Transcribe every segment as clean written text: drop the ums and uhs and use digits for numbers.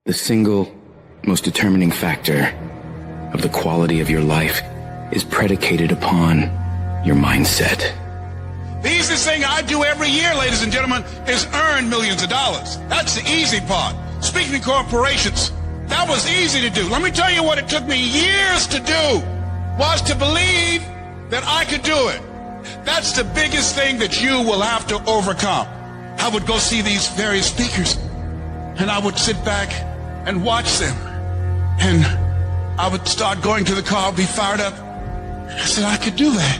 The single most determining factor of the quality of your life is predicated upon your mindset. The easiest thing I do every year, ladies and gentlemen, is earn millions of dollars. That's the easy part. Speaking to corporations, that was easy to do. Let me tell you what it took me years to do, was to believe that I could do it. That's the biggest thing that you will have to overcome. I would go see these various speakers, and I would sit back and watch them. And I would start going to the car, be fired up. I said, I could do that.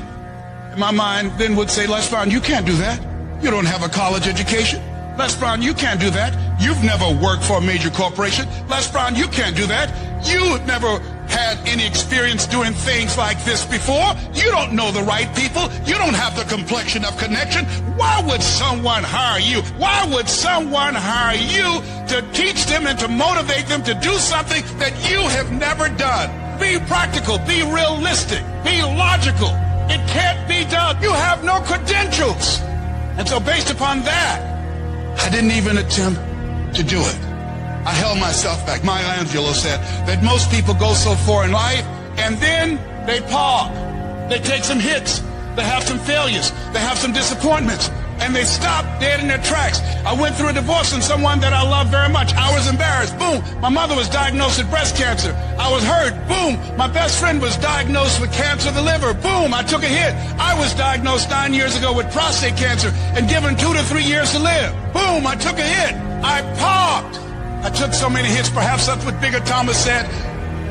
And my mind then would say, Les Brown, you can't do that. You don't have a college education. Les Brown, you can't do that. You've never worked for a major corporation. Les Brown, you can't do that. You've never had any experience doing things like this before. You don't know the right people. You don't have the complexion of connection. Why would someone hire you? Why would someone hire you to teach them and to motivate them to do something that you have never done? Be practical, be realistic, be logical. It can't be done. You have no credentials. And so based upon that, I didn't even attempt to do it. I held myself back. Maya Angelou said that most people go so far in life and then they pause. They take some hits. They have some failures. They have some disappointments. And they stop dead in their tracks. I went through a divorce from someone that I love very much. I was embarrassed. Boom. My mother was diagnosed with breast cancer. I was hurt. Boom. My best friend was diagnosed with cancer of the liver. Boom. I took a hit. I was diagnosed 9 years ago with prostate cancer and given 2 to 3 years to live. Boom. I took a hit. I paused. I took so many hits. Perhaps that's what Bigger Thomas said.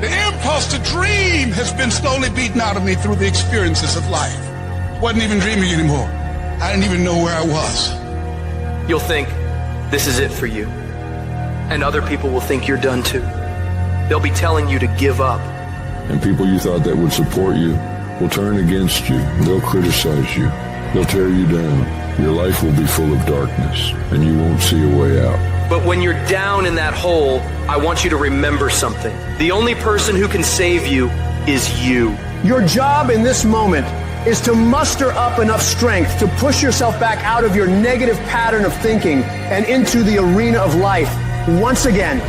The impulse to dream has been slowly beaten out of me through the experiences of life. Wasn't even dreaming anymore. I didn't even know where I was. You'll think this is it for you. And other people will think you're done too. They'll be telling you to give up. And people you thought that would support you will turn against you. They'll criticize you. They'll tear you down. Your life will be full of darkness, and you won't see a way out. But when you're down in that hole, I want you to remember something. The only person who can save you is you. Your job in this moment is to muster up enough strength to push yourself back out of your negative pattern of thinking and into the arena of life once again.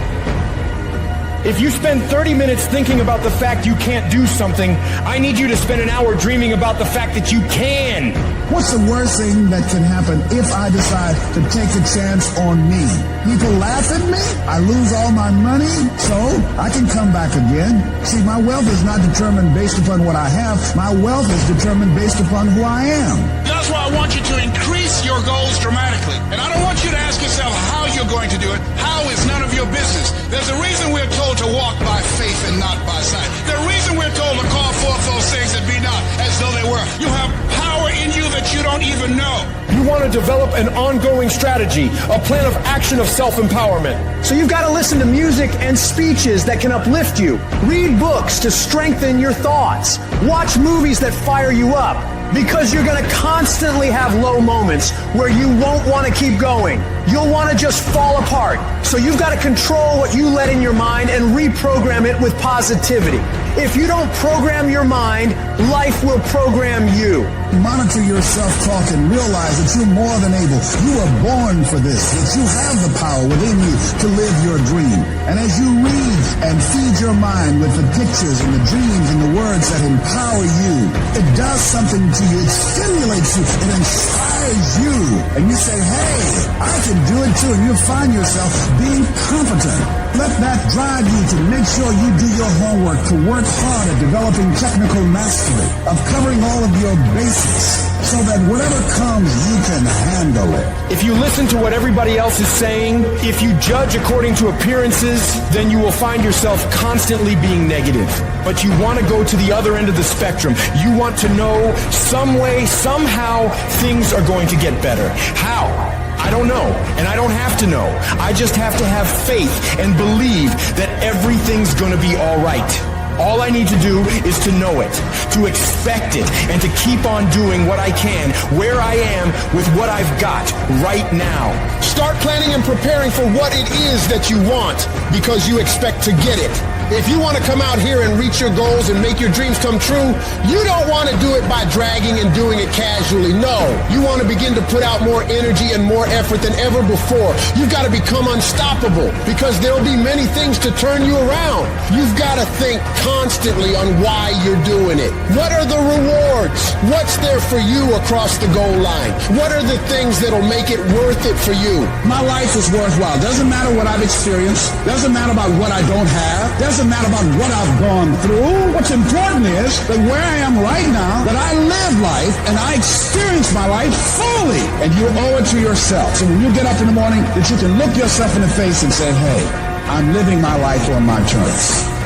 If you spend 30 minutes thinking about the fact you can't do something, I need you to spend an hour dreaming about the fact that you can. What's the worst thing that can happen if I decide to take a chance on me? People laugh at me, I lose all my money, so I can come back again. See, my wealth is not determined based upon what I have. My wealth is determined based upon who I am. That's why I want you to increase your goals dramatically. And I don't want you to ask yourself how you're going to do it. How is none of your business. There's a reason we're told to walk by faith and not by sight. The reason we're told to call forth those things that be not as though they were. You have power in you that you don't even know. You want to develop an ongoing strategy, a plan of action of self-empowerment. So you've got to listen to music and speeches that can uplift you. Read books to strengthen your thoughts. Watch movies that fire you up. Because you're going to constantly have low moments where you won't want to keep going. You'll want to just fall apart. So you've got to control what you let in your mind and reprogram it with positivity. If you don't program your mind, life will program you. Monitor your self-talk and realize that you're more than able. You were born for this, that you have the power within you to live your dream. And as you read and feed your mind with the pictures and the dreams and the words that empower you, it does something to you. It stimulates you. It inspires you. And you say, hey, I can do it too. And you'll find yourself being competent. Let that drive you to make sure you do your homework, to work hard at developing technical mastery, of covering all of your bases, so that whatever comes, you can handle it. If you listen to what everybody else is saying, if you judge according to appearances, then you will find yourself constantly being negative. But you want to go to the other end of the spectrum. You want to know some way, somehow, things are going to get better. How? I don't know, and I don't have to know. I just have to have faith and believe that everything's going to be all right. All I need to do is to know it, to expect it, and to keep on doing what I can, where I am, with what I've got right now. Start planning and preparing for what it is that you want, because you expect to get it. If you want to come out here and reach your goals and make your dreams come true, you don't want to do it by dragging and doing it casually. No, you want to begin to put out more energy and more effort than ever before. You've got to become unstoppable because there'll be many things to turn you around. You've got to think constantly on why you're doing it. What are the rewards? What's there for you across the goal line? What are the things that'll make it worth it for you? My life is worthwhile. Doesn't matter what I've experienced. Doesn't matter about what I don't have. Doesn't matter about what I've gone through. What's important is that where I am right now, that I live life and I experience my life fully. And you owe it to yourself. So when you get up in the morning, that you can look yourself in the face and say, hey, I'm living my life on my terms.